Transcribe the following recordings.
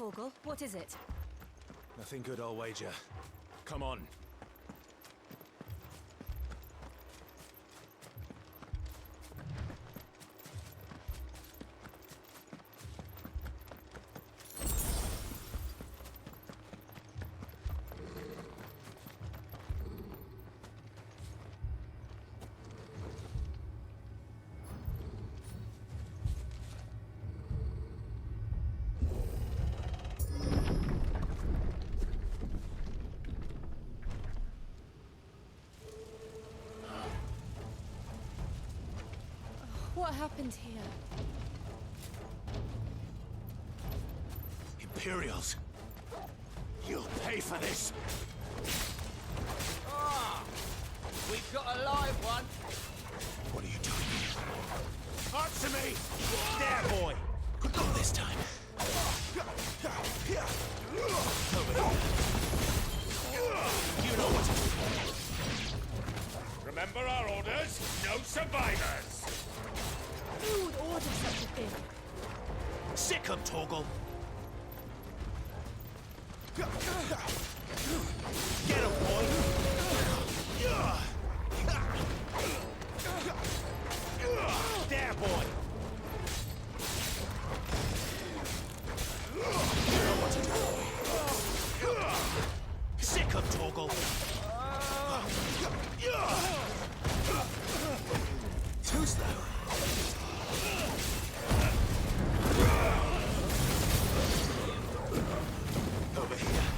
Torgal, what is it? Nothing good, I'll wager. Come on. What happened here? Imperials! You'll pay for this! Ah! We've got a live one! What are you doing here? Answer me! There, boy! Not this time. Over here. You know what to do. Remember our orders? No survivors! Who would order such a thing? Sick 'em, Torgal! Get him, boy! There, boy! You know what to do. Sick 'em, Torgal! Too slow. Over here.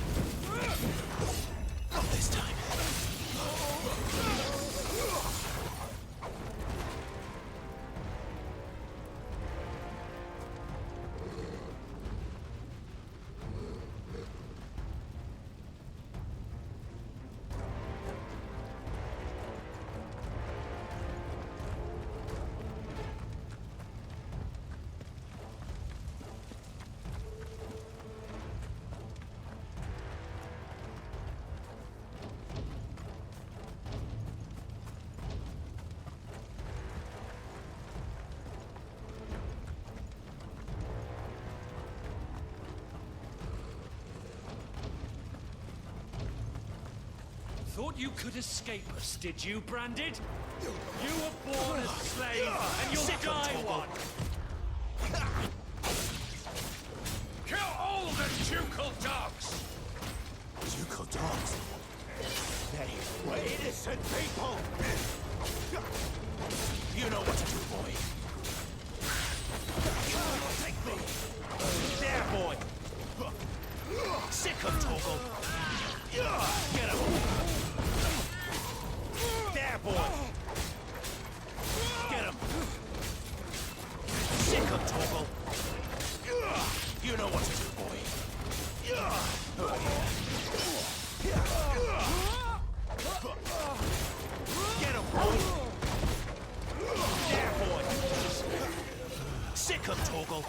Not this time. Thought you could escape us, did you, Branded? You were born a slave, and you'll die one! Kill all the ducal dogs! Ducal dogs? They were innocent people! You know what to do, boy. Take me! There, boy! Sick of Torgal! Get him! There, boy! Get him! Sick of Torgal! You know what to do, boy. Over here. Get him, boy! There, boy! Sick of Torgal!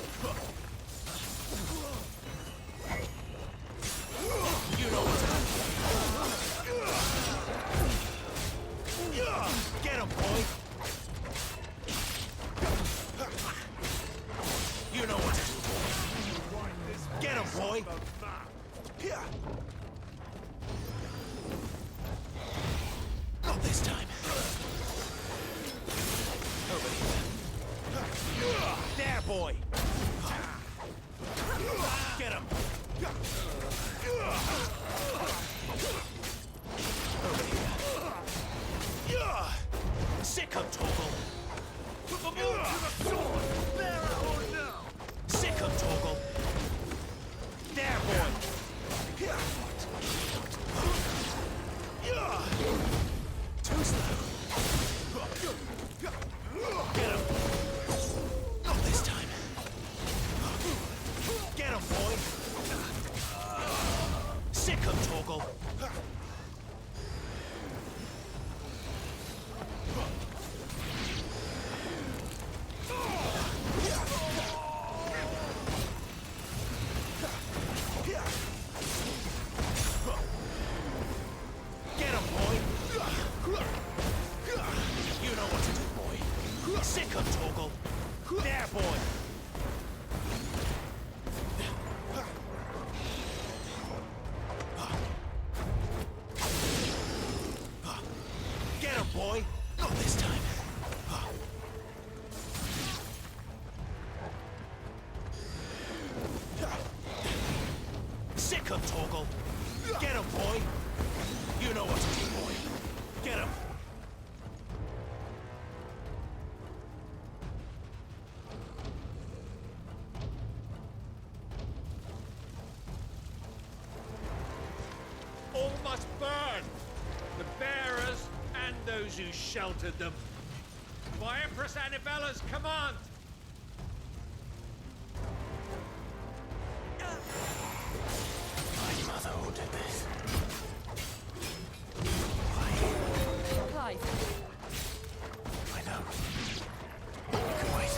You know what to do. Get him, boy! You know what to do, boy. Get him, boy! Not this time. Over here. There, boy! Get him! Over here. Sick of Torgal! Put them all to the sword! There or no! Sick of Torgal! There, boy! Too slow. Get him! Not this time. Get him, boy! Sick of Torgal! Get him, boy! Get him, boy! Not this time. Sick of Torgal! Get him, boy! You know what to do, boy. Get him! All must burn! The bearers and those who sheltered them. By Empress Annibella's command! My mother ordered this. Clive, I know. You can wait.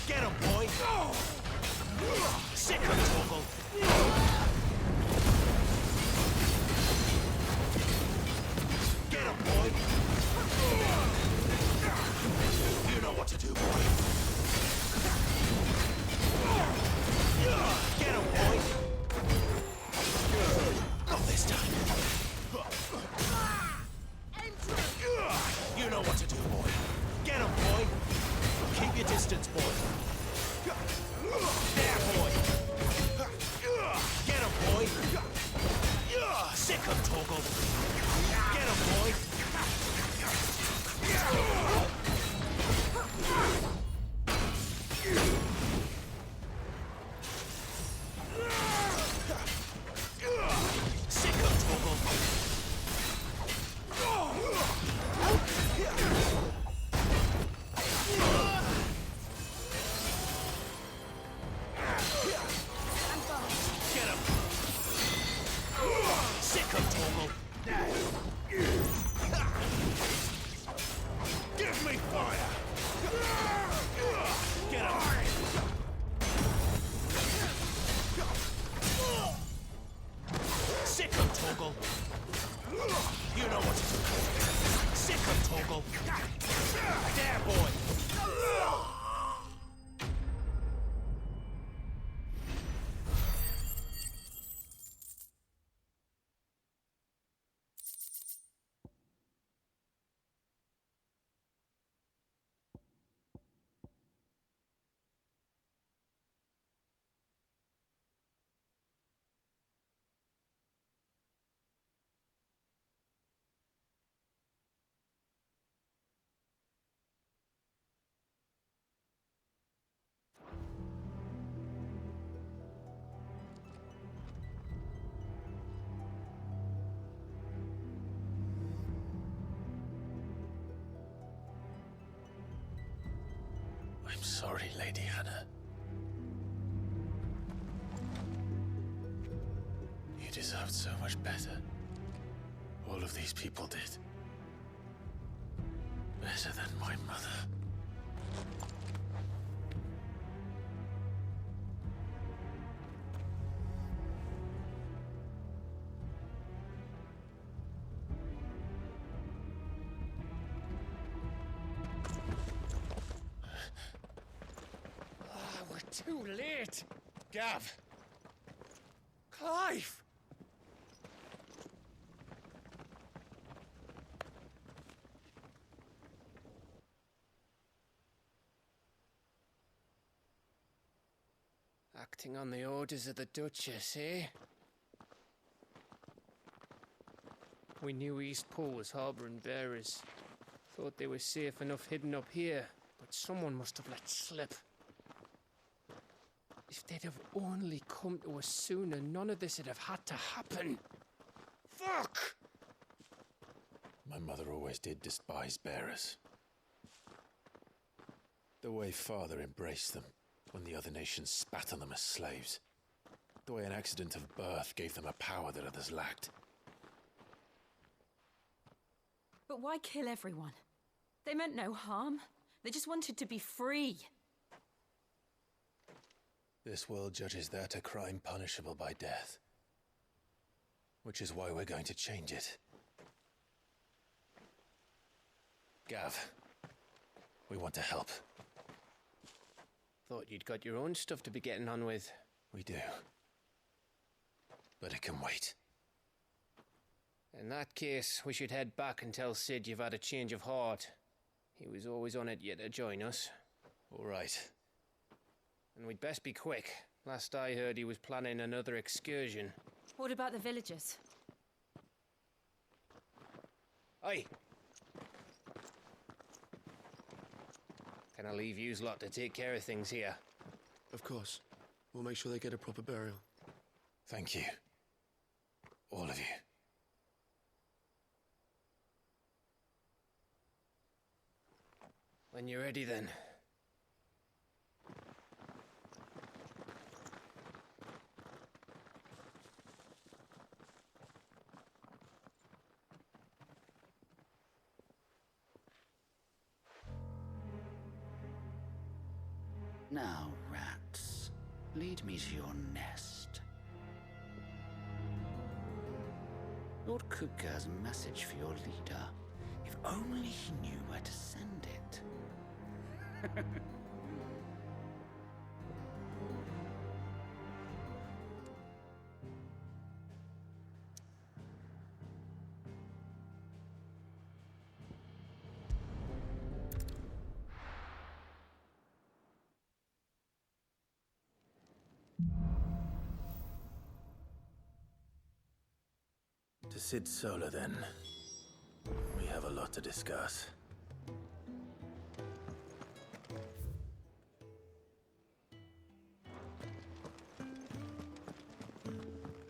Get him, boy! Sick of Torgal! Get him, boy! You know what to do, boy. Get him, boy! Not this time. You know what to do, boy. Get him, boy! Keep your distance, boy. There, boy! Get him, boy! Sick of Torgal! Get him, boy! Sick of Torgal! Get him! Sick of Torgal! Give me fire! Get him! Sick of Torgal! You know what to do. Sick of Torgal! There, boy! I'm sorry, Lady Hannah. You deserved so much better. All of these people did. Better than my mother. We're too late! Gav! Clive! Acting on the orders of the Duchess, eh? We knew Eastpool was harbouring bearers. Thought they were safe enough hidden up here, but someone must have let slip. If they'd have only come to us sooner, none of this would have had to happen. Fuck! My mother always did despise bearers. The way Father embraced them when the other nations spat on them as slaves. The way an accident of birth gave them a power that others lacked. but why kill everyone? They meant no harm. They just wanted to be free. This world judges that a crime punishable by death. Which is why we're going to change it. Gav, we want to help. Thought you'd got your own stuff to be getting on with. We do. But it can wait. In that case, we should head back and tell Sid you've had a change of heart. He was always on it yet to join us. All right. And we'd best be quick. Last I heard, he was planning another excursion. What about the villagers? Aye. Can I leave yous lot to take care of things here? Of course. We'll make sure they get a proper burial. Thank you. All of you. When you're ready, then. Now, rats, lead me to your nest. Lord Kupka has a message for your leader. If only he knew where to send it. To Sid Solar, then. We have a lot to discuss.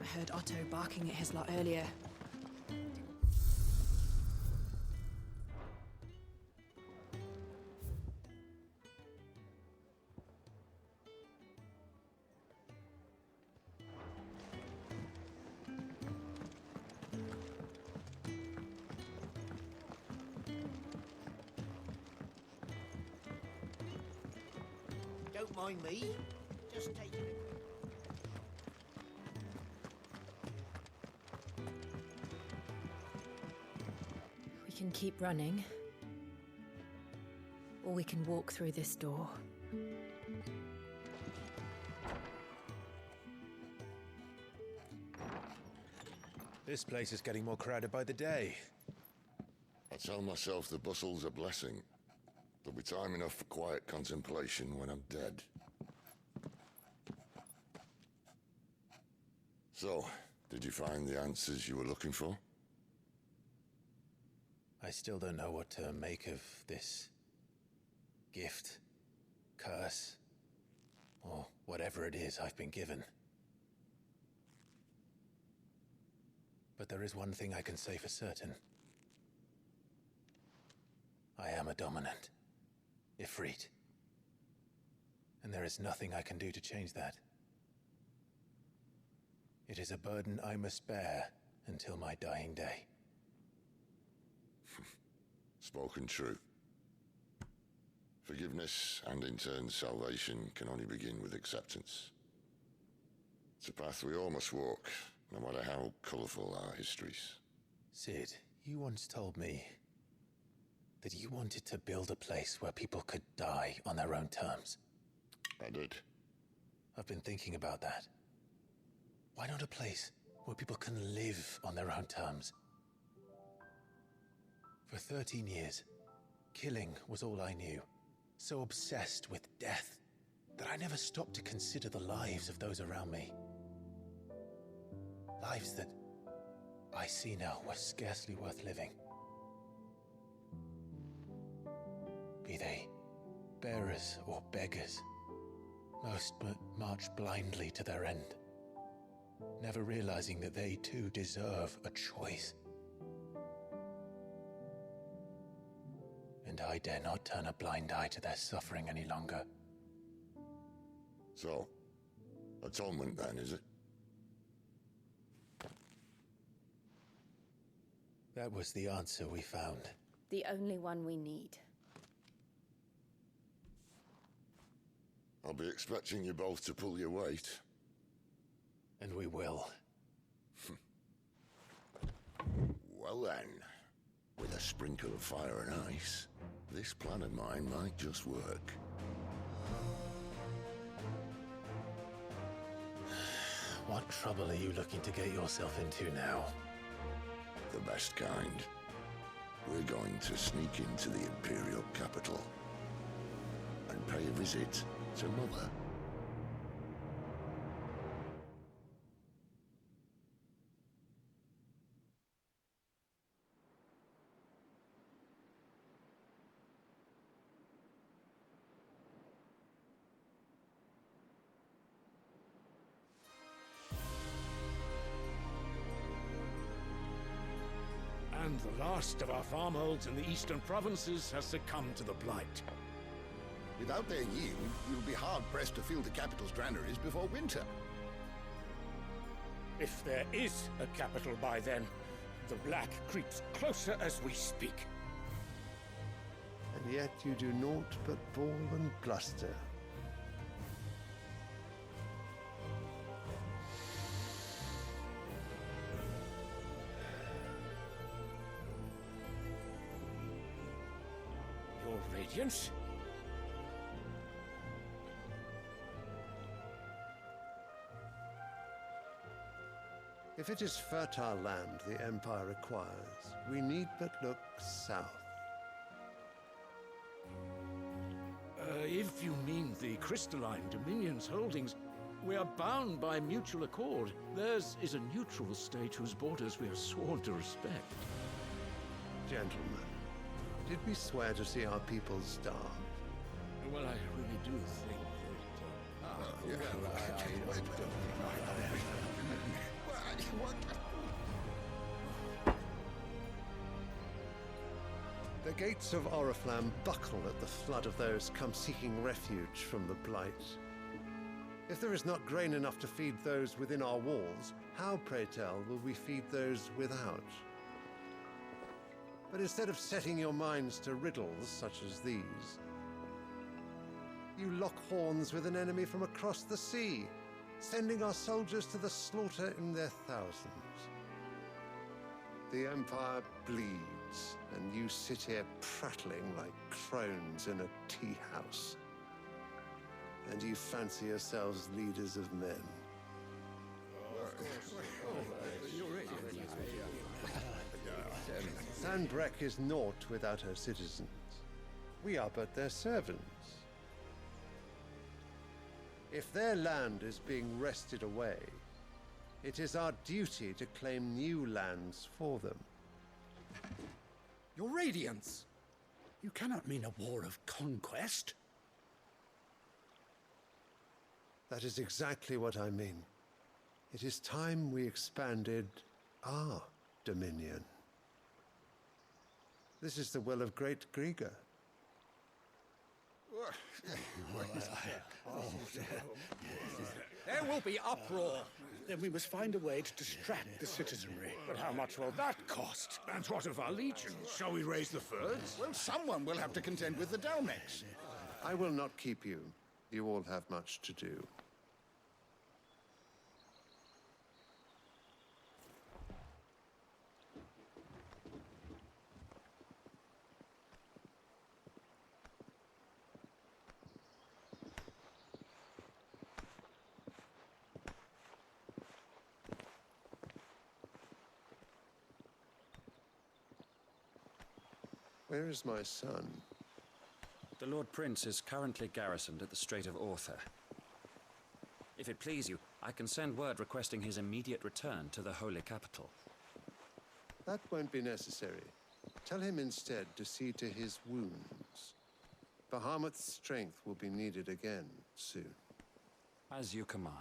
I heard Otto barking at his lot earlier. Don't mind me. Just taking a quick... We can keep running. Or we can walk through this door. This place is getting more crowded by the day. I tell myself the bustle's a blessing. There'll be time enough for quiet contemplation when I'm dead. So, did you find the answers you were looking for? I still don't know what to make of this gift, curse, or whatever it is I've been given. But there is one thing I can say for certain. I am a dominant, Ifrit. And there is nothing I can do to change that. It is a burden I must bear until my dying day. Spoken true. Forgiveness and in turn salvation can only begin with acceptance. It's a path we all must walk, no matter how colourful our histories. Sid, you once told me that you wanted to build a place where people could die on their own terms. I did. I've been thinking about that. Why not a place where people can live on their own terms? For 13 years, killing was all I knew. So obsessed with death that I never stopped to consider the lives of those around me. Lives that I see now were scarcely worth living. Be they bearers or beggars, most march blindly to their end, never realizing that they too deserve a choice. And I dare not turn a blind eye to their suffering any longer. So, atonement then, is it? That was the answer we found. The only one we need. I'll be expecting you both to pull your weight. And we will. Well then, with a sprinkle of fire and ice, this plan of mine might just work. What trouble are you looking to get yourself into now? The best kind. We're going to sneak into the Imperial capital and pay a visit to Mother. And the last of our farmholds in the eastern provinces has succumbed to the blight. Without their yield, you'll be hard-pressed to fill the capital's granaries before winter. If there is a capital by then, the black creeps closer as we speak. And yet you do naught but bawl and bluster. Your Radiance? If it is fertile land the Empire requires, we need but look south. If you mean the crystalline Dominion's holdings, we are bound by mutual accord. Theirs is a neutral state whose borders we are sworn to respect. Gentlemen, did we swear to see our people starve? Well, I really do think The gates of Oriflamme buckle at the flood of those come seeking refuge from the blight. If there is not grain enough to feed those within our walls, how, pray tell, will we feed those without? But instead of setting your minds to riddles such as these, you lock horns with an enemy from across the sea, sending our soldiers to the slaughter in their thousands. The Empire bleeds, and you sit here prattling like crones in a tea house. And you fancy yourselves leaders of men. Sandbreck is naught without her citizens. We are but their servants. If their land is being wrested away, it is our duty to claim new lands for them. Your Radiance! You cannot mean a war of conquest. That is exactly what I mean. It is time we expanded our dominion. This is the will of great Grieger. There will be uproar. Then we must find a way to distract the citizenry. But how much will that cost? And what of our legions? Shall we raise the furs? Well, someone will have to contend with the Dalmex. I will not keep you. You all have much to do. Where is my son? The Lord Prince is currently garrisoned at the Strait of Author. If it please you, I can send word requesting his immediate return to the Holy Capital. That won't be necessary. Tell him instead to see to his wounds. Bahamut's strength will be needed again soon. As you command.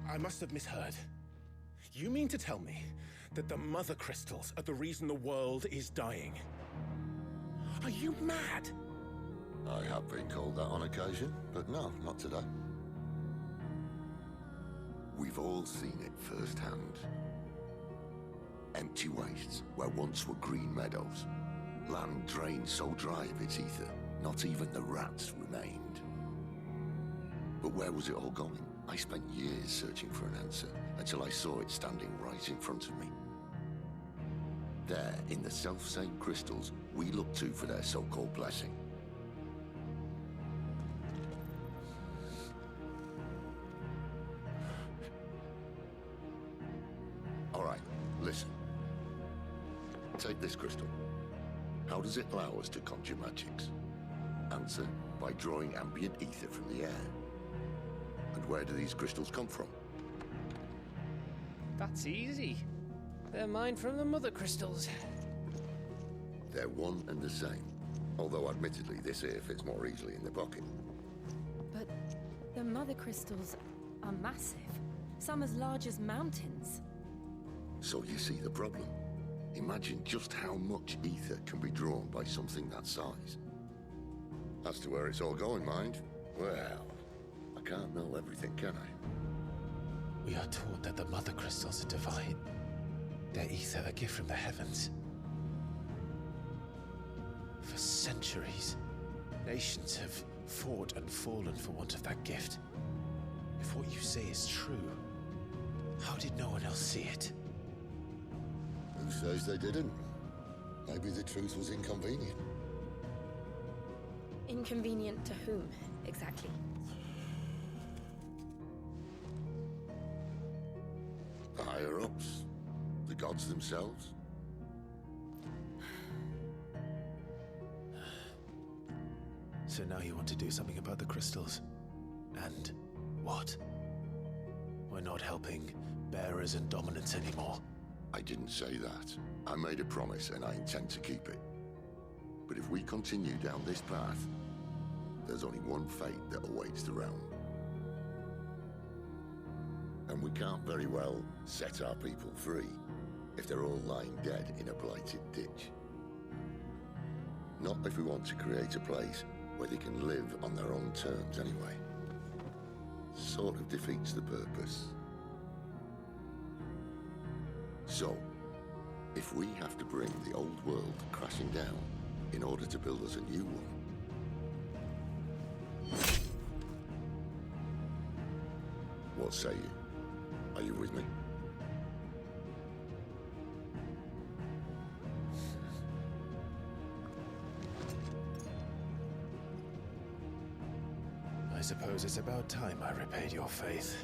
I must have misheard. You mean to tell me that the Mother Crystals are the reason the world is dying? Are you mad? I have been called that on occasion, but no, not today. We've all seen it firsthand. Empty wastes where once were green meadows. Land drained so dry of its ether, not even the rats remained. But where was it all going? I spent years searching for an answer, until I saw it standing right in front of me. They're in the self-same crystals we look to for their so-called blessing. All right, listen. Take this crystal. How does it allow us to conjure magics? Answer, by drawing ambient ether from the air. And where do these crystals come from? That's easy. They're mine from the mother crystals. They're one and the same. Although admittedly, this here fits more easily in the pocket. But the mother crystals are massive. Some as large as mountains. So you see the problem. Imagine just how much ether can be drawn by something that size. As to where it's all going, mind, well, I can't know everything, can I? We are taught that the mother crystals are divine. Their ether a gift from the heavens. For centuries, nations have fought and fallen for want of that gift. If what you say is true, how did no one else see it? Who says they didn't? Maybe the truth was inconvenient. Inconvenient to whom, exactly? The higher-ups? The gods themselves? So now you want to do something about the crystals? And what? We're not helping bearers and dominants anymore. I didn't say that. I made a promise and I intend to keep it. But if we continue down this path, there's only one fate that awaits the realm. And we can't very well set our people free if they're all lying dead in a blighted ditch. Not if we want to create a place where they can live on their own terms anyway. Sort of defeats the purpose. So, if we have to bring the old world crashing down in order to build us a new one, what say you? Are you with me? I suppose it's about time I repaid your faith.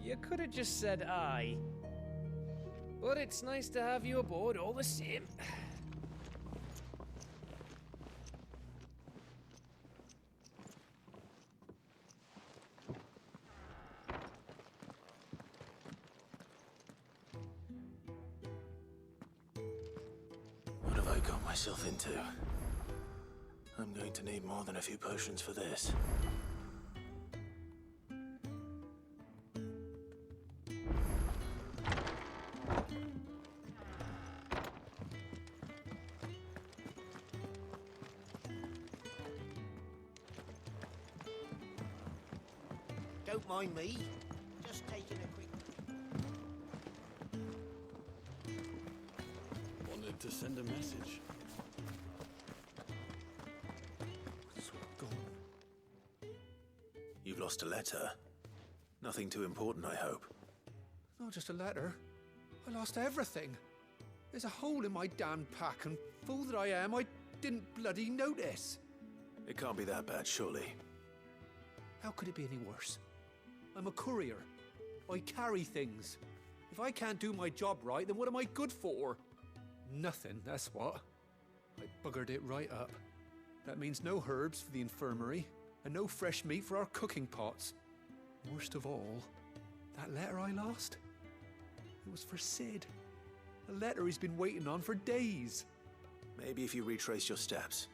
You could have just said aye. But it's nice to have you aboard all the same. What have I got myself into? I'm going to need more than a few potions for this. Don't mind me. Just taking a quick... Wanted to send a message. It's gone. You've lost a letter. Nothing too important, I hope. Not just a letter. I lost everything. There's a hole in my damn pack, and fool that I am, I didn't bloody notice. It can't be that bad, surely. How could it be any worse? I'm a courier. I carry things. If I can't do my job right, then what am I good for? Nothing, that's what. I buggered it right up. That means no herbs for the infirmary, and no fresh meat for our cooking pots. Worst of all, that letter I lost, it was for Sid. A letter he's been waiting on for days. Maybe if you retrace your steps.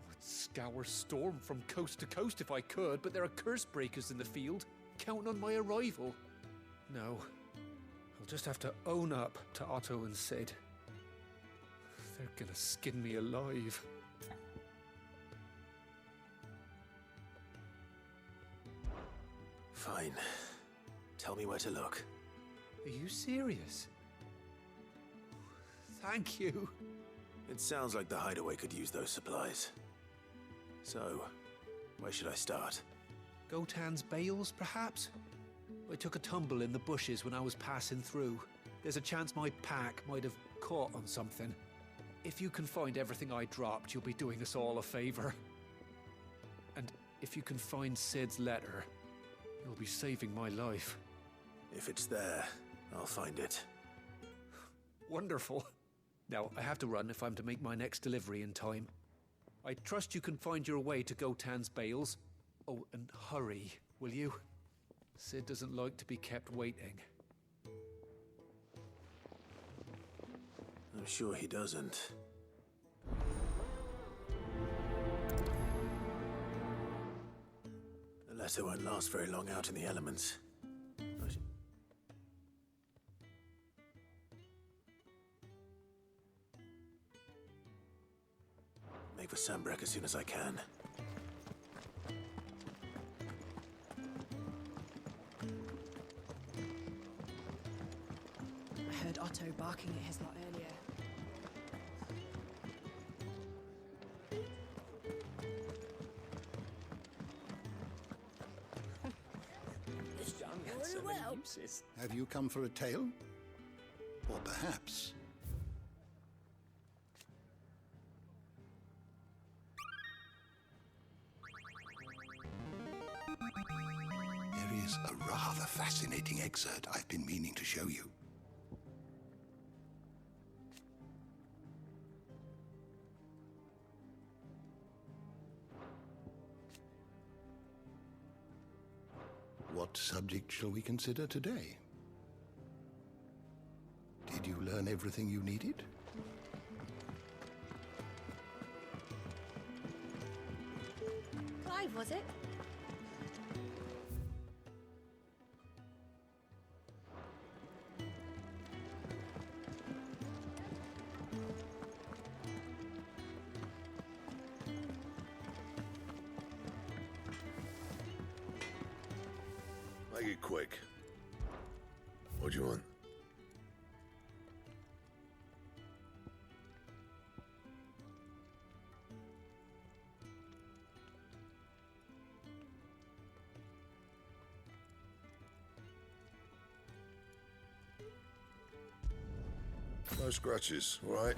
I'd scour Storm from coast to coast if I could, but there are curse breakers in the field, counting on my arrival. No, I'll just have to own up to Otto and Sid. They're gonna skin me alive. Fine. Tell me where to look. Are you serious? Thank you. It sounds like the hideaway could use those supplies. So, where should I start? Gotan's bales, perhaps? I took a tumble in the bushes when I was passing through. There's a chance my pack might have caught on something. If you can find everything I dropped, you'll be doing us all a favor. And if you can find Sid's letter, you'll be saving my life. If it's there, I'll find it. Wonderful. Now, I have to run if I'm to make my next delivery in time. I trust you can find your way to Gotan's bales. Oh, and hurry, will you? Sid doesn't like to be kept waiting. I'm sure he doesn't. The letter won't last very long out in the elements. Make for Sambrek as soon as I can. I heard Otto barking at his lot earlier. This young had so many uses. Have you come for a tale? Or perhaps... There is a rather fascinating excerpt I've been meaning to show you. What subject shall we consider today? Did you learn everything you needed? Clive, was it? Make it quick. What do you want? No scratches, all right?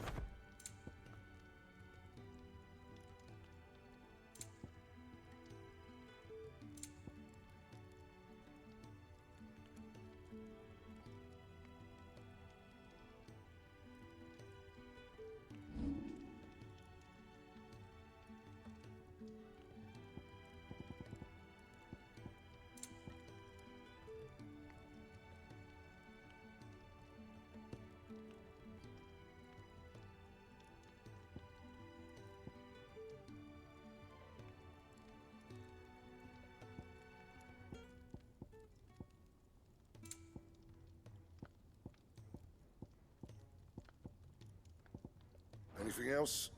Anything else?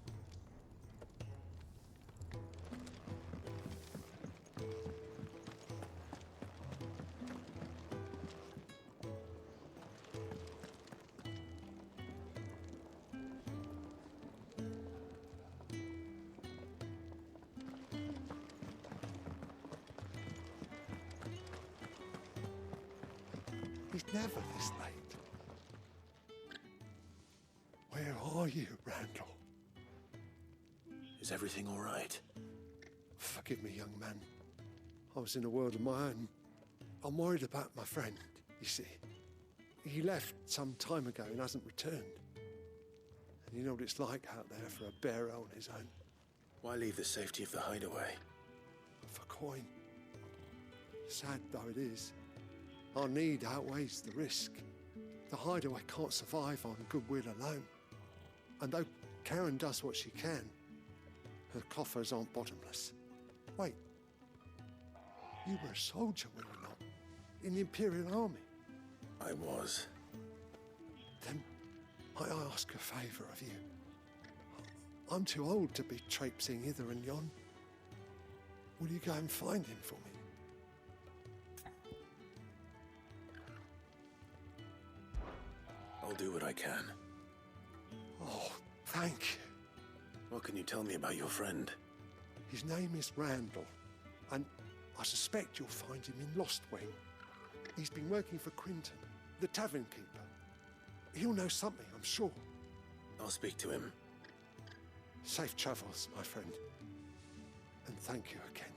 He's never this late. Where are you, Randall? Is everything all right? Forgive me, young man. I was in a world of my own. I'm worried about my friend, you see. He left some time ago and hasn't returned. And you know what it's like out there for a bearer on his own. Why leave the safety of the hideaway? For coin. Sad though it is, our need outweighs the risk. The hideaway can't survive on goodwill alone. And though Karen does what she can, her coffers aren't bottomless. Wait, you were a soldier, were you not? In the Imperial Army? I was. Then might I ask a favour of you? I'm too old to be traipsing hither and yon. Will you go and find him for me? I'll do what I can. Oh, thank you. What can you tell me about your friend? His name is Randall, and I suspect you'll find him in Lost Wing. He's been working for Quinton, the tavern keeper. He'll know something, I'm sure. I'll speak to him. Safe travels, my friend. And thank you again.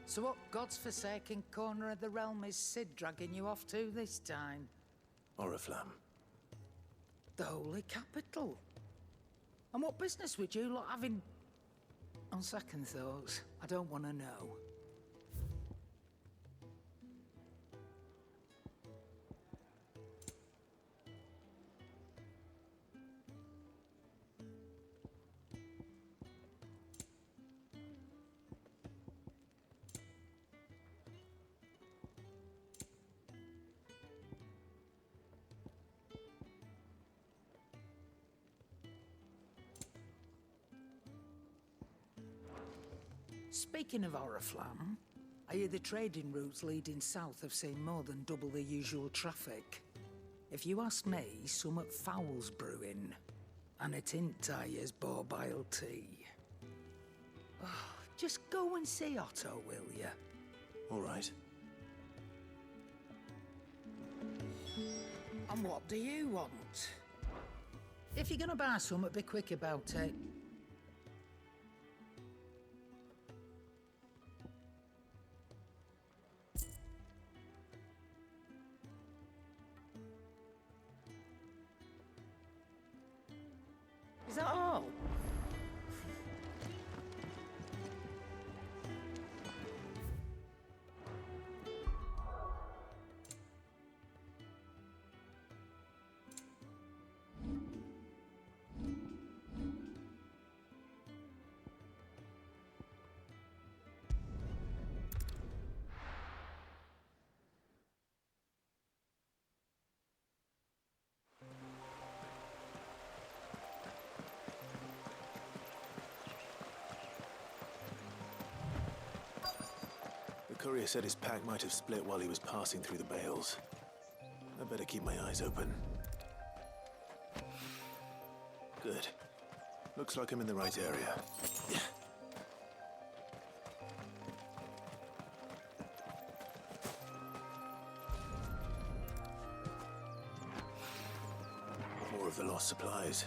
So what God's forsaken corner of the realm is Sid dragging you off to this time? Oriflamme. The Holy Capital. And what business would you lot having... On second thoughts, I don't want to know. Speaking of Oriflamme, I hear the trading routes leading south have seen more than double the usual traffic. If you ask me, summat foul's brewing. And it ain't Tyre's borbile tea. Oh, just go and see Otto, will ya? All right. And what do you want? If you're gonna buy summat, be quick about it. Is that all? The courier said his pack might have split while he was passing through the bales. I better keep my eyes open. Good. Looks like I'm in the right area. More of the lost supplies.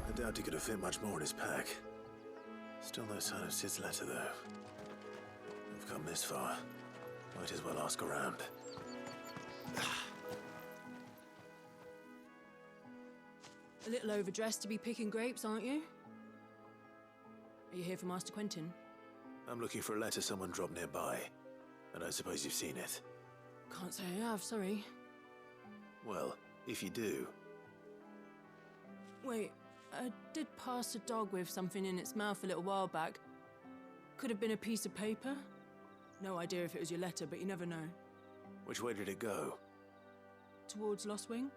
I doubt he could have fit much more in his pack. Still no sign of Sid's letter, though. We've come this far. Might as well ask around. A little overdressed to be picking grapes, aren't you? Are you here for Master Quentin? I'm looking for a letter someone dropped nearby. I don't suppose you've seen it. Can't say I have, sorry. Well, if you do... Wait, I did pass a dog with something in its mouth a little while back. Could have been a piece of paper. No idea if it was your letter, but you never know. Which way did it go? Towards Lostwing?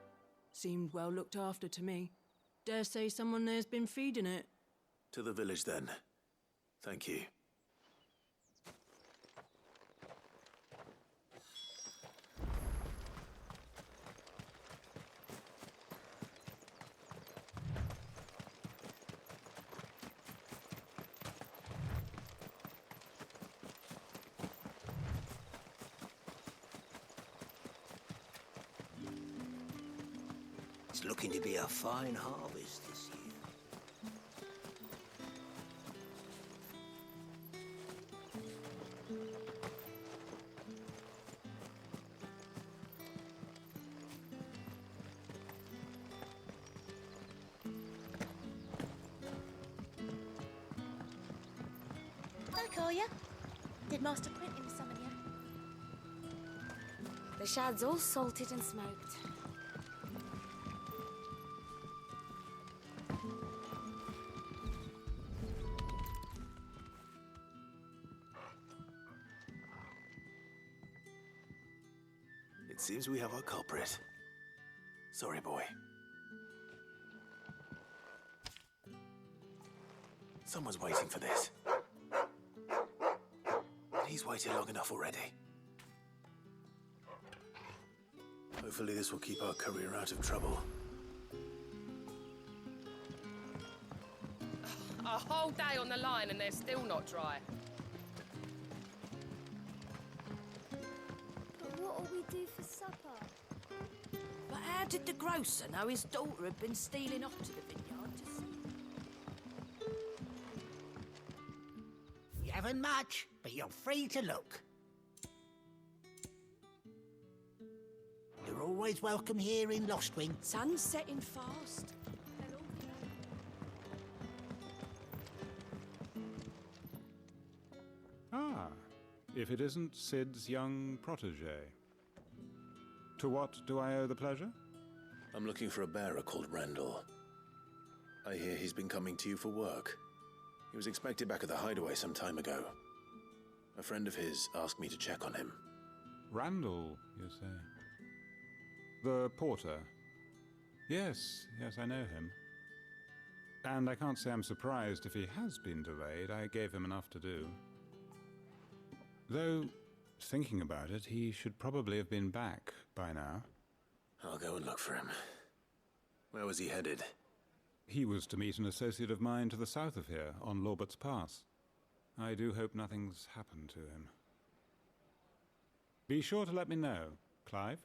Seemed well looked after to me. Dare say someone there's been feeding it. To the village, then. Thank you. It's looking to be a fine harvest this year. Hi, Collier. Did Master Quentin summon you? The shad's all salted and smoked. It seems we have our culprit. Sorry, boy. Someone's waiting for this. And he's waited long enough already. Hopefully this will keep our courier out of trouble. A whole day on the line and they're still not dry. But what'll we do for supper? But how did the grocer know his daughter had been stealing off to the vineyard to see? We haven't much, but you're free to look. You're always welcome here in Lostwing. Sun's setting fast. Ah, if it isn't Sid's young protege. To what do I owe the pleasure? I'm looking for a bearer called Randall. I hear he's been coming to you for work. He was expected back at the hideaway some time ago. A friend of his asked me to check on him. Randall, you say? The porter? Yes, I know him. And I can't say I'm surprised if he has been delayed. I gave him enough to do. Though, thinking about it, he should probably have been back by now. I'll go and look for him. Where was he headed? He was to meet an associate of mine to the south of here, on Lorbert's Pass. I do hope nothing's happened to him. Be sure to let me know, Clive.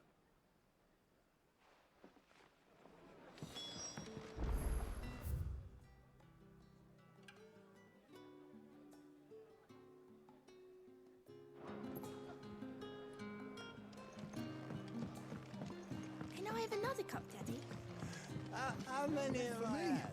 Can I have another cup, Daddy? How many have I had?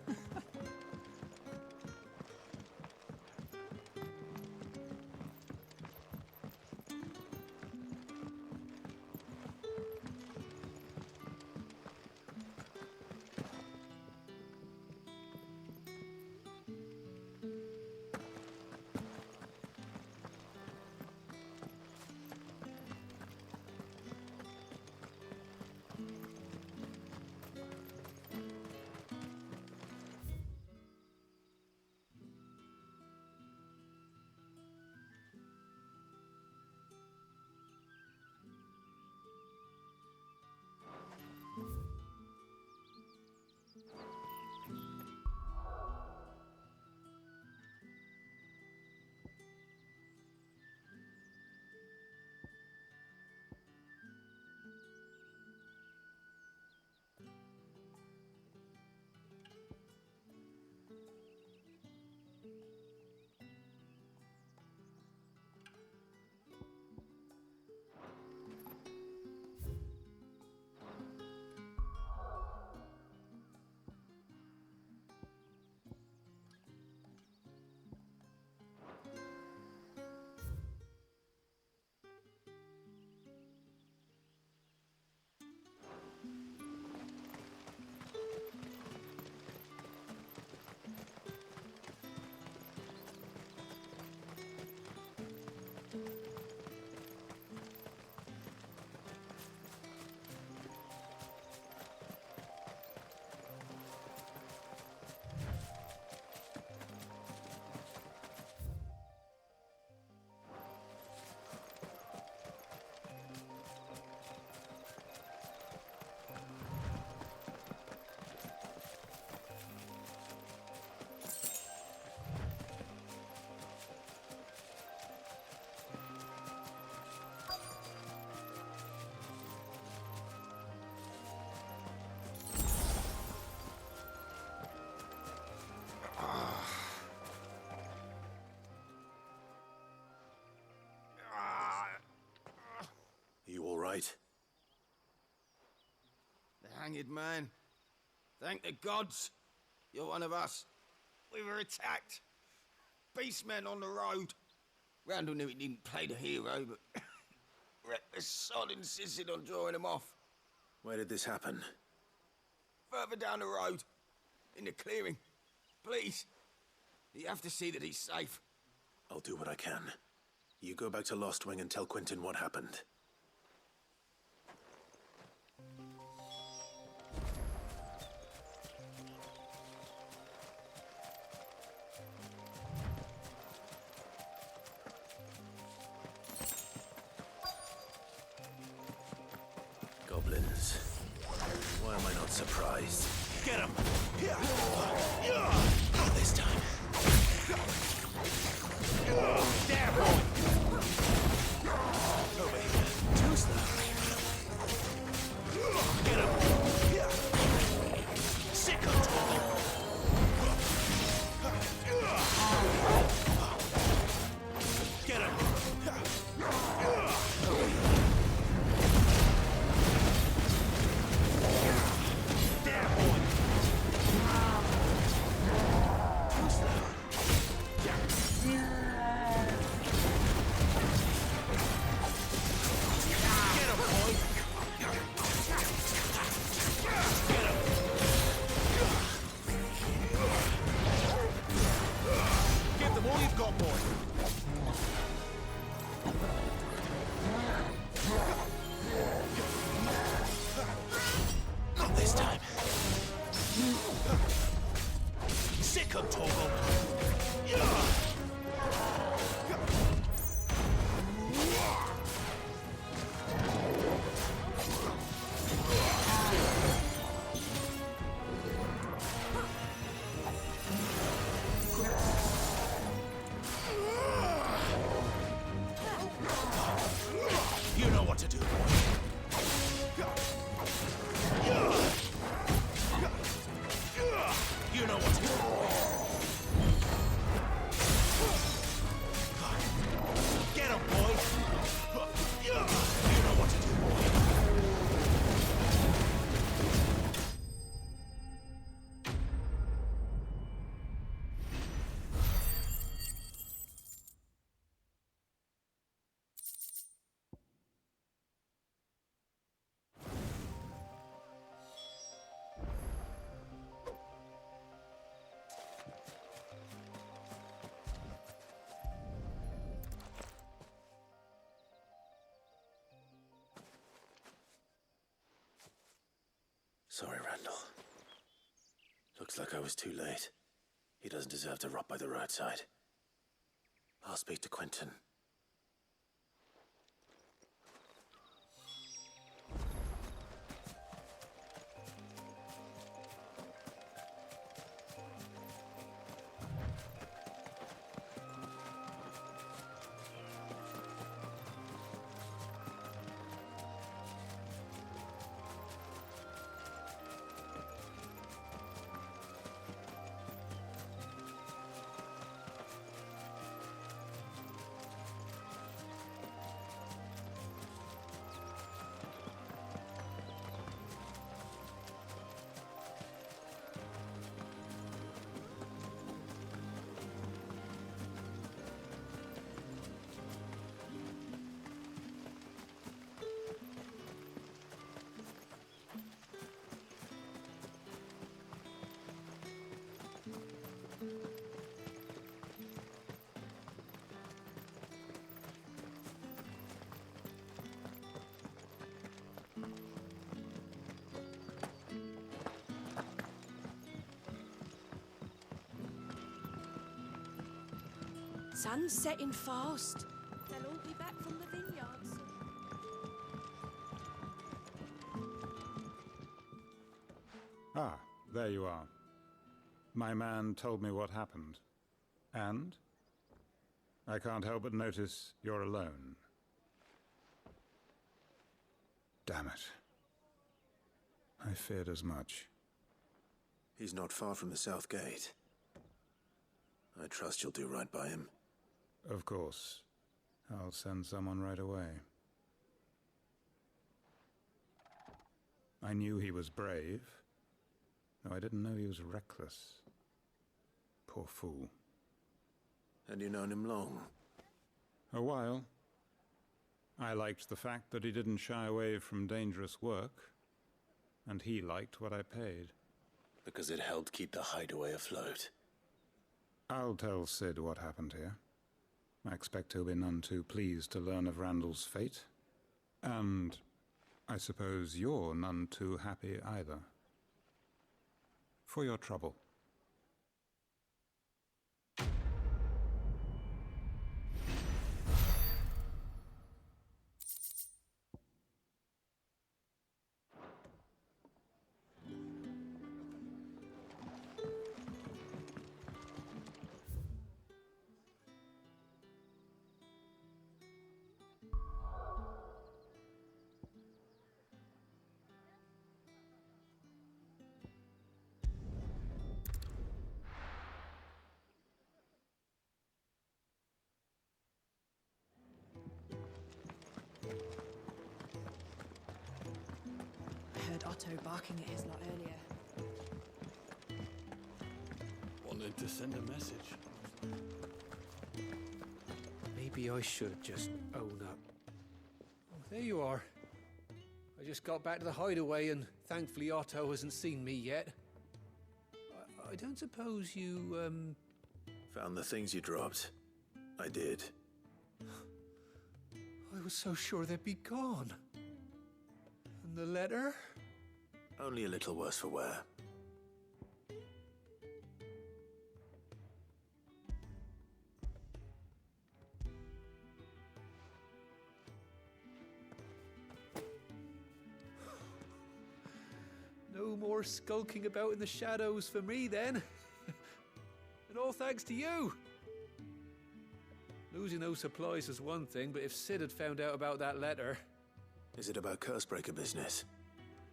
right? The hanged man. Thank the gods. You're one of us. We were attacked. Beastmen on the road. Randall knew he didn't play the hero, but reckless sod insisted on drawing him off. Where did this happen? Further down the road. In the clearing. Please. You have to see that he's safe. I'll do what I can. You go back to Lost Wing and tell Quentin what happened. Goblins. Why am I not surprised? Get him! Not this time. Damn boy! Over here. Too slow. Get him! Sick of talking. Get him! Over here. Damn boy! Too slow. Give them all you've got, boy. Not this time. Sick of Torgal. You know what to do, boy. You know what to do, boy. Get him, boy. You know what to do, boy. Sorry, Randall. Looks like I was too late. He doesn't deserve to rot by the roadside. I'll speak to Quentin. Sun's setting fast. They'll all be back from the vineyards. Ah, there you are. My man told me what happened. And? I can't help but notice you're alone. Damn it. I feared as much. He's not far from the south gate. I trust you'll do right by him. Of course. I'll send someone right away. I knew he was brave, though I didn't know he was reckless. Poor fool. And you known him long? A while. I liked the fact that he didn't shy away from dangerous work, and he liked what I paid. Because it helped keep the hideaway afloat. I'll tell Sid what happened here. I expect he'll be none too pleased to learn of Randall's fate. And I suppose you're none too happy either. For your trouble. I heard Otto barking at his lot earlier. Wanted to send a message. Maybe I should just own up. Oh, there you are. I just got back to the hideaway and thankfully Otto hasn't seen me yet. I don't suppose you, Found the things you dropped. I did. I was so sure they'd be gone. And the letter? Only a little worse for wear. No more skulking about in the shadows for me then. And all thanks to you. Losing those supplies was one thing, but if Sid had found out about that letter... Is it about Cursebreaker business?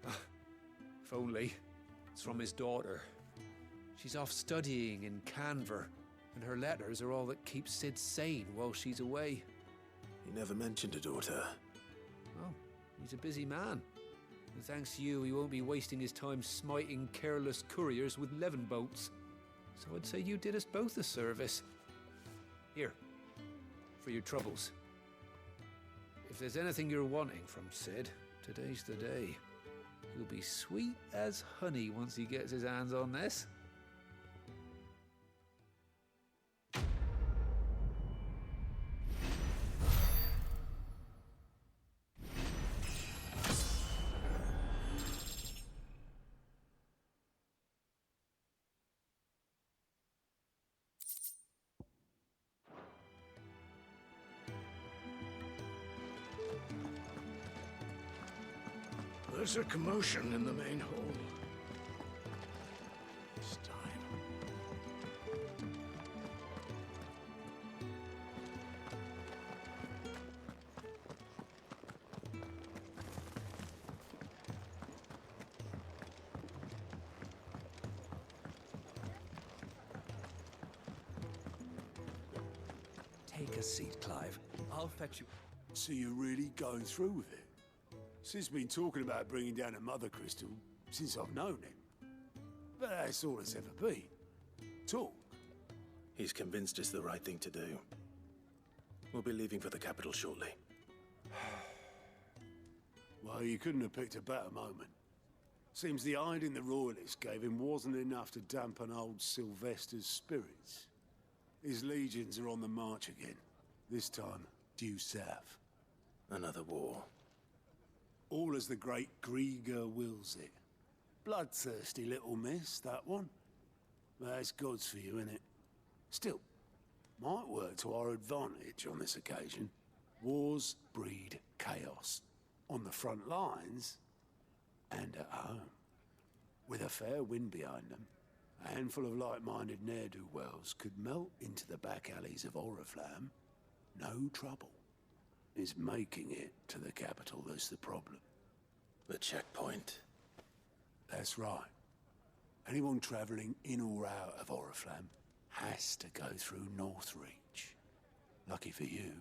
If only. It's from his daughter. She's off studying in Canver, and her letters are all that keeps Sid sane while she's away. He never mentioned a daughter. Well, he's a busy man. And thanks to you, he won't be wasting his time smiting careless couriers with levin bolts. So I'd say you did us both a service. Here, for your troubles. If there's anything you're wanting from Sid, today's the day. He'll be sweet as honey once he gets his hands on this. There's a commotion in the main hall. It's time. Take a seat, Clive. I'll fetch you. So you're really going through with it? Sid's been talking about bringing down a mother crystal since I've known him. But that's all it's ever been. Talk. He's convinced it's the right thing to do. We'll be leaving for the capital shortly. Well, you couldn't have picked a better moment. Seems the hiding the Royalists gave him wasn't enough to dampen old Sylvester's spirits. His legions are on the march again. This time, due south. Another war. All as the great Grieger wills it. Bloodthirsty little miss, that one. That's God's for you, innit? Still, might work to our advantage on this occasion. Wars breed chaos. On the front lines, and at home. With a fair wind behind them, a handful of like-minded ne'er-do-wells could melt into the back alleys of Oriflamme. No trouble. It's making it to the capital that's the problem. The checkpoint. That's right. Anyone travelling in or out of Oriflamme has to go through Northreach. Lucky for you,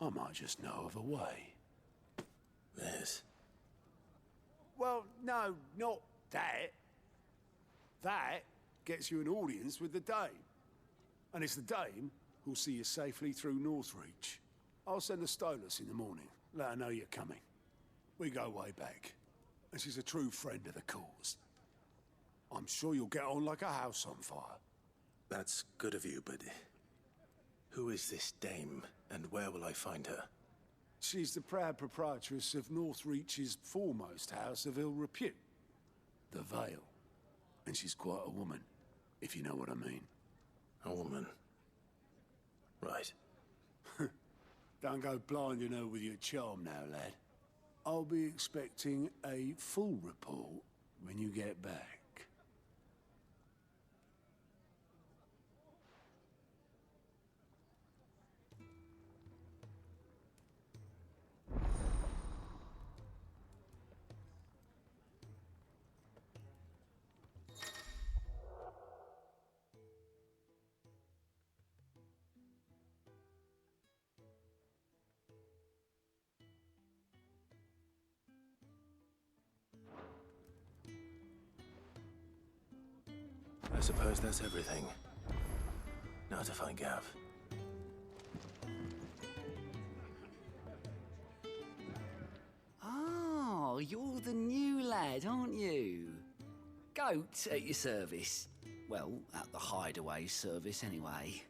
I might just know of a way. There's... Well, no, not that. That gets you an audience with the Dame. And it's the Dame who'll see you safely through Northreach. I'll send the Stolas in the morning. Let her know you're coming. We go way back. And she's a true friend of the cause. I'm sure you'll get on like a house on fire. That's good of you, but who is this Dame, and where will I find her? She's the proud proprietress of Northreach's foremost house of ill repute, the Vale. And she's quite a woman, if you know what I mean. A woman? Right. Don't go blinding her with your charm now, lad. I'll be expecting a full report when you get back. I suppose that's everything. Now to find Gav. Oh, you're the new lad, aren't you? Goat at your service. Well, at the Hideaway service, anyway.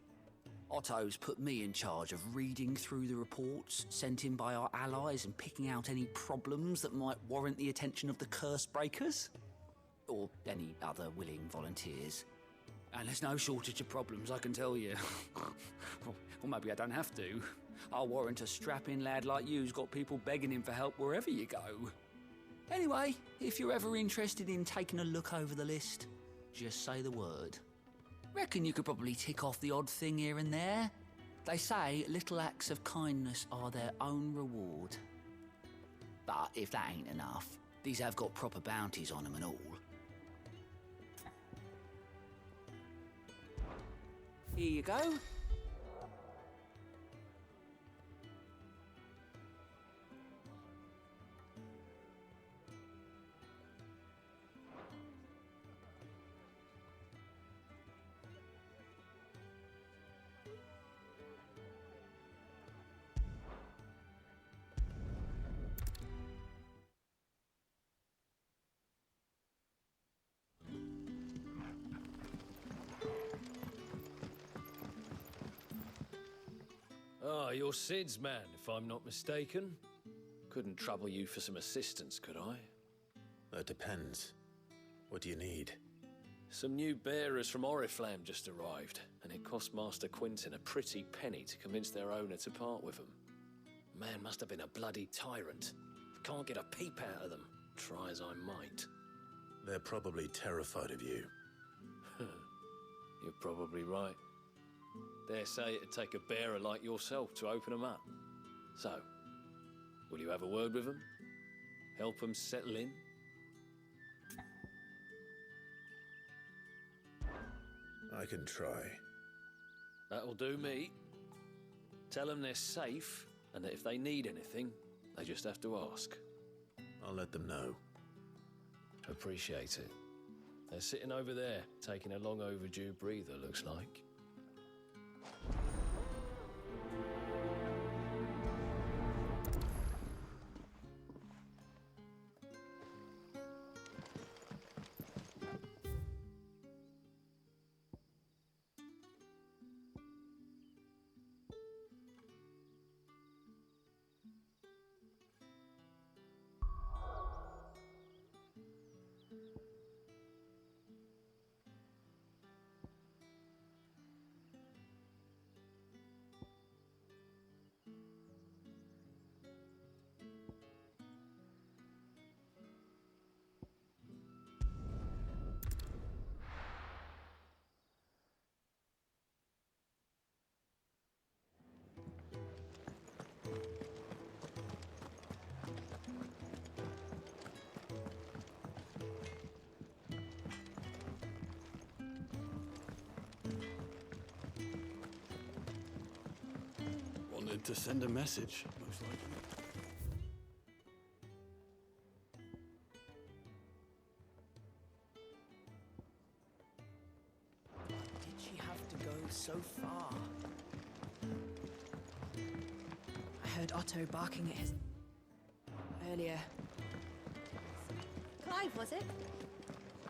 Otto's put me in charge of reading through the reports sent in by our allies and picking out any problems that might warrant the attention of the Curse Breakers. Or any other willing volunteers. And there's no shortage of problems, I can tell you. Or maybe I don't have to. I'll warrant a strapping lad like you's got people begging him for help wherever you go. Anyway, if you're ever interested in taking a look over the list, just say the word. Reckon you could probably tick off the odd thing here and there. They say little acts of kindness are their own reward. But if that ain't enough, these have got proper bounties on them and all. Here you go. Ah, you're Sid's man, if I'm not mistaken. Couldn't trouble you for some assistance, could I? That depends. What do you need? Some new bearers from Oriflamme just arrived, and it cost Master Quinton a pretty penny to convince their owner to part with them. Man must have been a bloody tyrant. Can't get a peep out of them, try as I might. They're probably terrified of you. You're probably right. Dare say it'd take a bearer like yourself to open them up. So, will you have a word with them? Help them settle in? I can try. That'll do me. Tell them they're safe, and that if they need anything, they just have to ask. I'll let them know. Appreciate it. They're sitting over there, taking a long overdue breather, looks like. Wanted to send a message, most likely. heard Otto barking at his... earlier. Clive, was it?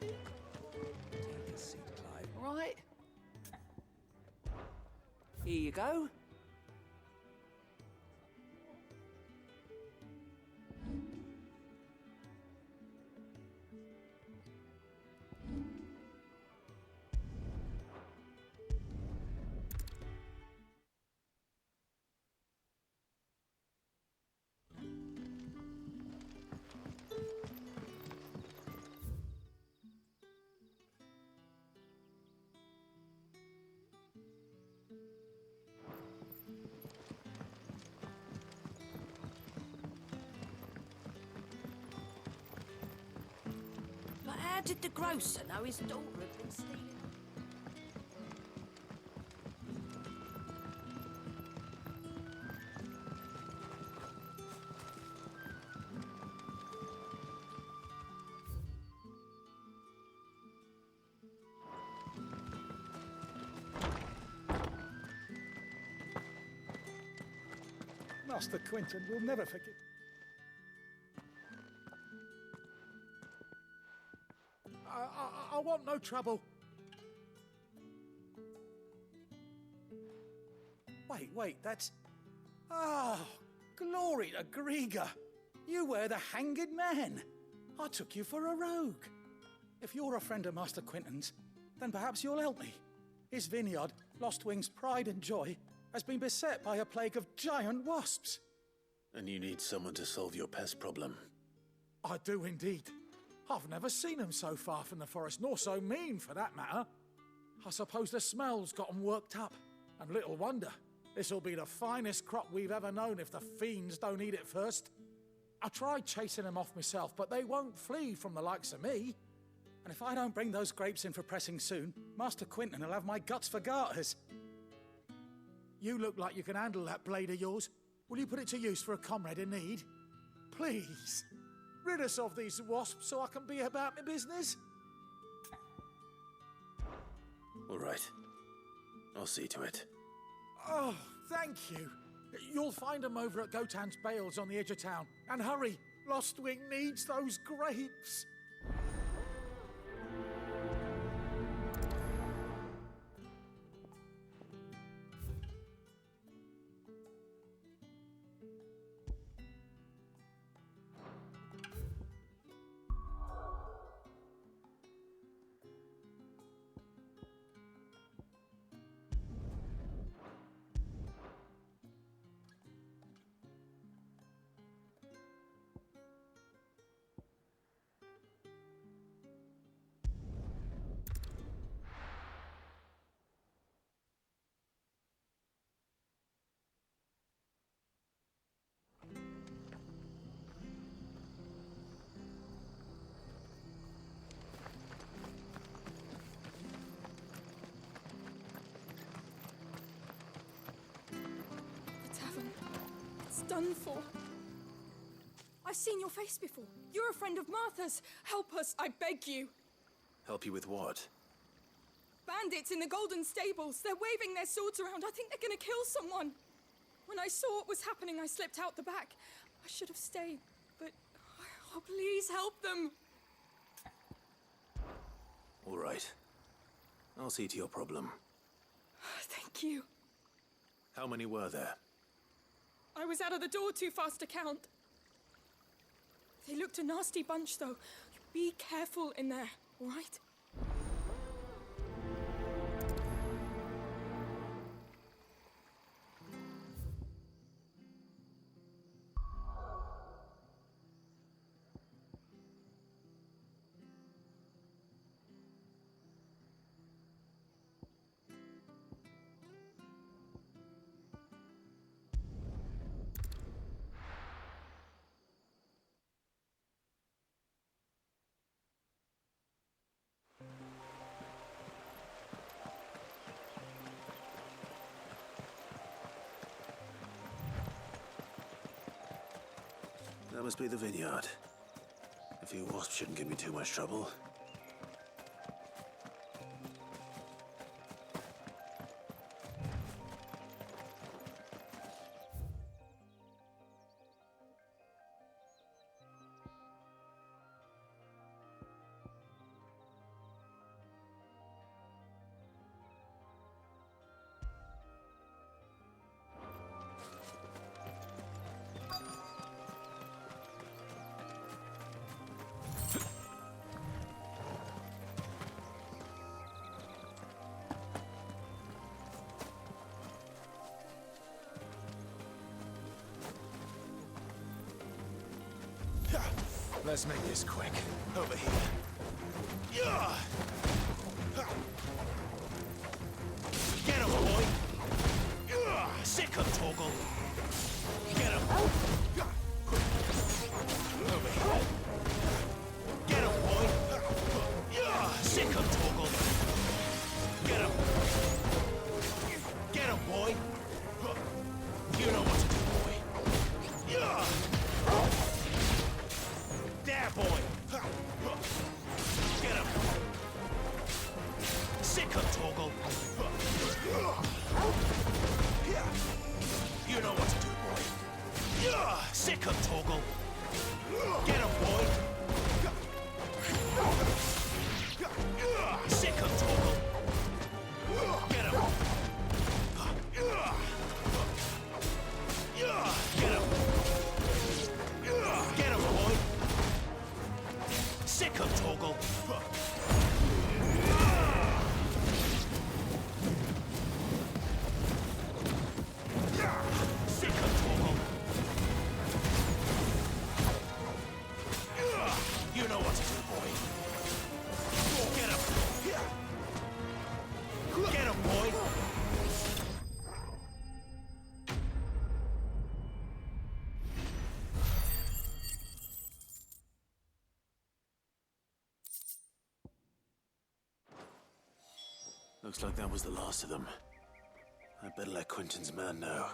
Take a seat, Clive. Right. Here you go. But how did the grocer know his daughter had been stealing? Master Quentin will never forgive. I want no trouble. Wait, that's... Ah, glory to Grieger. You were the hanged man. I took you for a rogue. If you're a friend of Master Quentin's, then perhaps you'll help me. His vineyard, Lost Wing's pride and joy, has been beset by a plague of giant wasps. And you need someone to solve your pest problem. I do indeed. I've never seen them so far from the forest, nor so mean, for that matter. I suppose the smell's got 'em worked up, and little wonder. This'll be the finest crop we've ever known if the fiends don't eat it first. I tried chasing them off myself, but they won't flee from the likes of me. And if I don't bring those grapes in for pressing soon, Master Quentin will have my guts for garters. You look like you can handle that blade of yours. Will you put it to use for a comrade in need? Please, rid us of these wasps so I can be about my business. All right. I'll see to it. Oh, thank you. You'll find them over at Gotan's Bales on the edge of town. And hurry, Lostwing needs those grapes. Done for. I've seen your face before. You're a friend of Martha's. Help us, I beg you. Help you with what? Bandits in the Golden Stables. They're waving their swords around. I think they're gonna kill someone. When I saw what was happening, I slipped out the back. I should have stayed, but... Oh, please help them. All right. I'll see to your problem. Thank you. How many were there? I was out of the door too fast to count. They looked a nasty bunch, though. Be careful in there, all right? That must be the vineyard. A few wasps shouldn't give me too much trouble. Let's make this quick. Over here. Yeah! Get him, boy! Yeah! Sick him, Torgal! Get him! Over here. Get him, boy! Yeah! Sick him, Torgal! Get him! Get him, boy! You know what to do, boy! Yeah! There, boy! Get him! Sick him, Torgal! You know what to do, boy! Sick him, Torgal! Get him, boy! Sick him, Torgal! Get him! Get him! Get him, boy! Sick him, Torgal! Sick him, Torgal! You know what to do, boy! Get him! Get him, boy! Looks like that was the last of them. I'd better let Quentin's man know.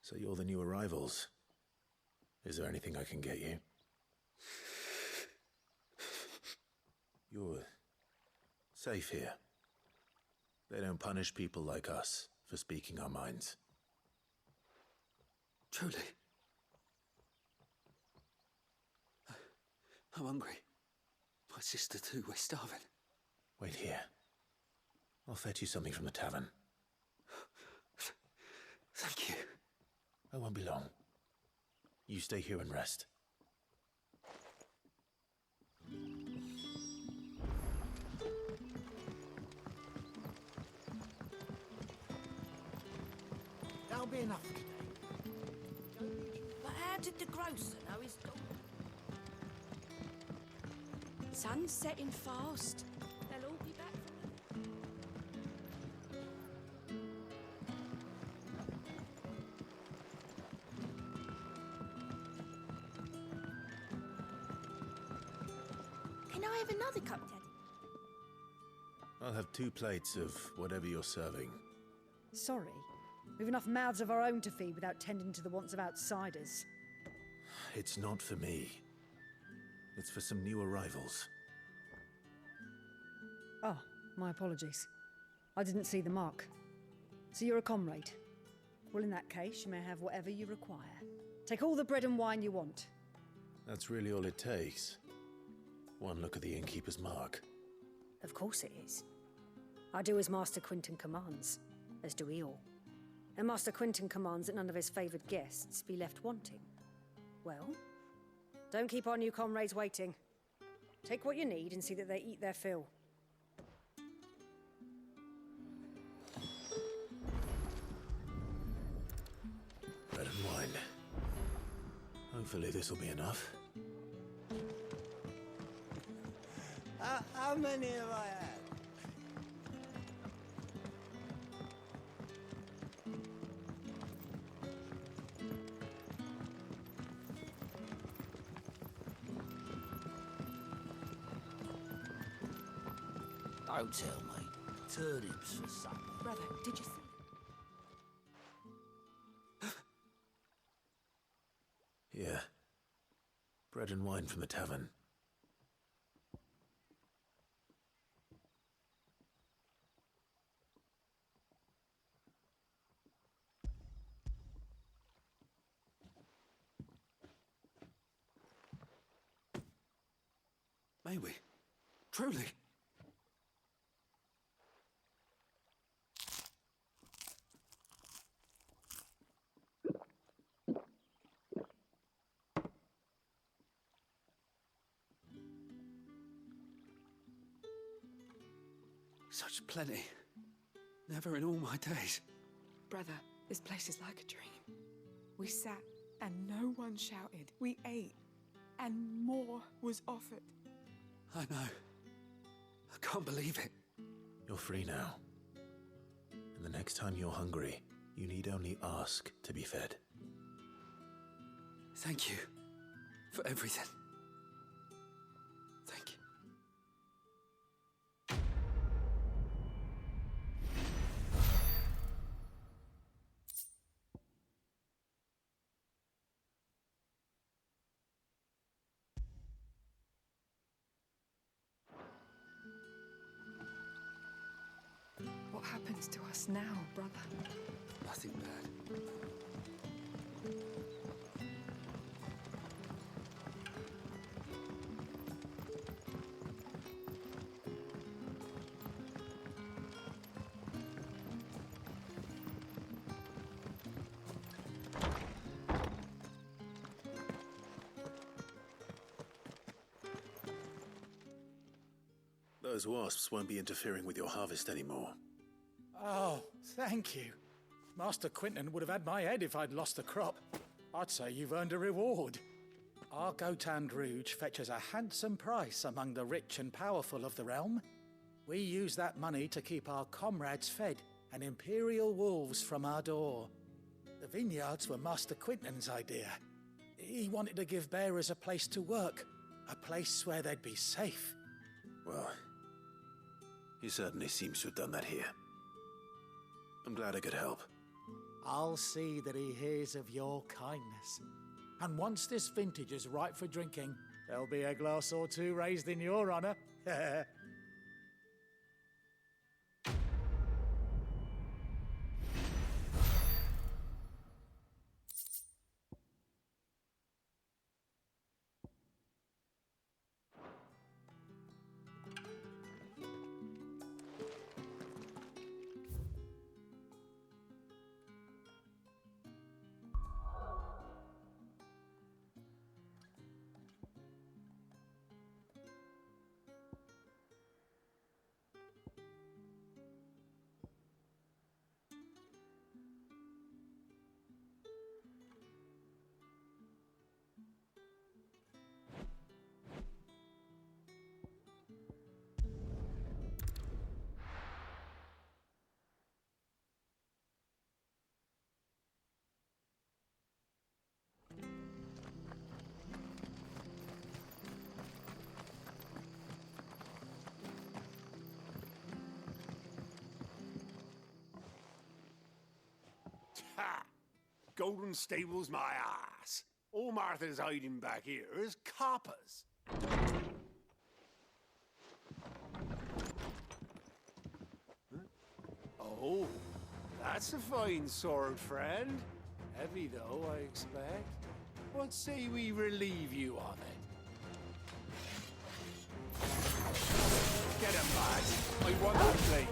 So you're the new arrivals. Is there anything I can get you? You're safe here. They don't punish people like us for speaking our minds. Truly. I'm hungry. My sister too, we're starving. Wait here. I'll fetch you something from the tavern. Thank you. I won't be long. You stay here and rest. That'll be enough today. But how did the grocer know his daughter? Sun's setting fast. They'll all be back from the... Can I have another cup, Daddy? I'll have 2 plates of whatever you're serving. Sorry. We've enough mouths of our own to feed without tending to the wants of outsiders. It's not for me. It's for some new arrivals. Oh, my apologies. I didn't see the mark. So you're a comrade? Well, in that case, you may have whatever you require. Take all the bread and wine you want. That's really all it takes. One look at the innkeeper's mark. Of course it is. I do as Master Quentin commands, as do we all. And Master Quentin commands that none of his favoured guests be left wanting. Well, don't keep our new comrades waiting. Take what you need and see that they eat their fill. Bread and wine. Hopefully this will be enough. How many have I had? Don't tell me. Turnips for supper. Brother, did you see? Here. Bread and wine from the tavern. May we? Truly? Such plenty. Never in all my days. Brother, this place is like a dream. We sat and no one shouted. We ate and more was offered. I know. I can't believe it. You're free now. And the next time you're hungry, you need only ask to be fed. Thank you for everything. Thank you. What happens to us now, brother? Nothing bad. Those wasps won't be interfering with your harvest anymore. Oh, thank you. Master Quinton would have had my head if I'd lost the crop. I'd say you've earned a reward. Our Gotand Rouge fetches a handsome price among the rich and powerful of the realm. We use that money to keep our comrades fed and imperial wolves from our door. The vineyards were Master Quinton's idea. He wanted to give bearers a place to work, a place where they'd be safe. Well, he certainly seems to have done that here. I'm glad I could help. I'll see that he hears of your kindness. And once this vintage is ripe for drinking, there'll be a glass or two raised in your honor. Ha! Golden Stable's my ass. All Martha's hiding back here is coppers. Huh? Oh, that's a fine sword, friend. Heavy, though, I expect. What say we relieve you of it? Get him, lads. I want that blade.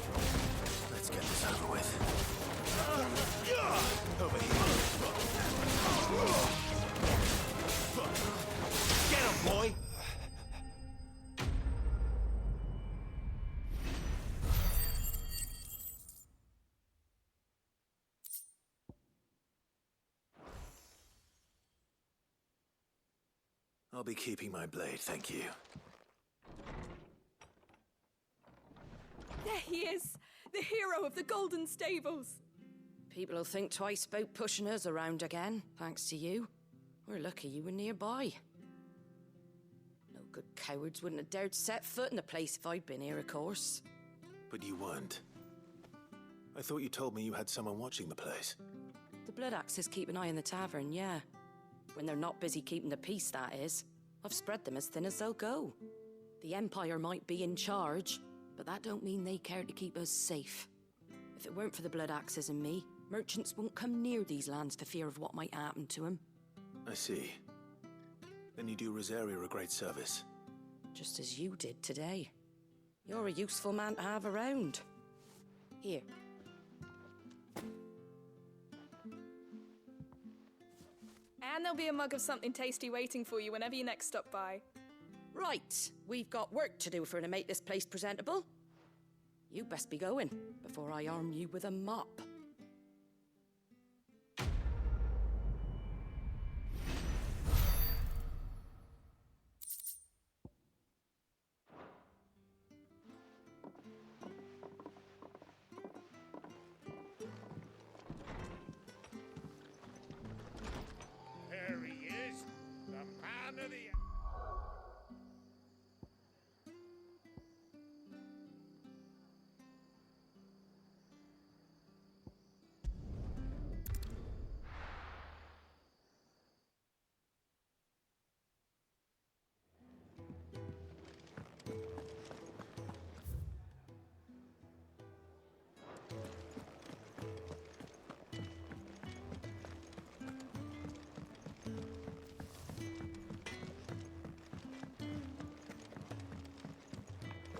Let's get this over with. Over here. Get him, boy! I'll be keeping my blade, thank you. There he is! The hero of the Golden Stables! People will think twice about pushing us around again, thanks to you. We're lucky you were nearby. No good cowards wouldn't have dared set foot in the place if I'd been here, of course. But you weren't. I thought you told me you had someone watching the place. The Blood Axes keep an eye on the tavern, yeah. When they're not busy keeping the peace, that is. I've spread them as thin as they'll go. The Empire might be in charge, but that don't mean they care to keep us safe. If it weren't for the Blood Axes and me, merchants won't come near these lands for fear of what might happen to them. I see. Then you do Rosaria a great service. just as you did today. You're a useful man to have around. Here. And there'll be a mug of something tasty waiting for you whenever you next stop by. Right, we've got work to do for to make this place presentable. You best be going before I arm you with a mop. There he is, the man of the...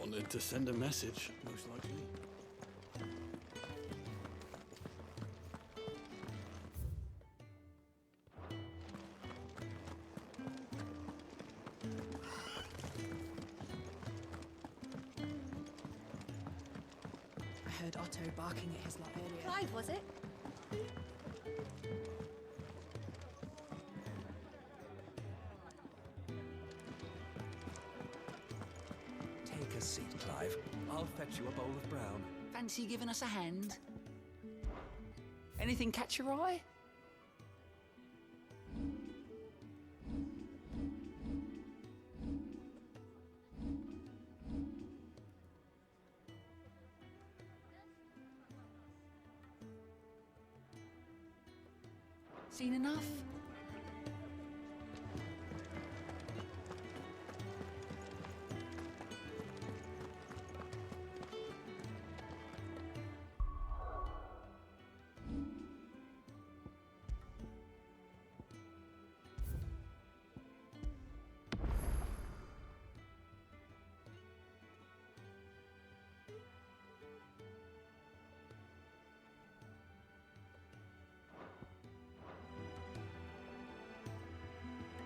Wanted to send a message, most likely. I heard Otto barking at his lot earlier. Clive, was it? Take a seat, Clive. I'll fetch you a bowl of brown. Fancy giving us a hand? Anything catch your eye? Seen enough?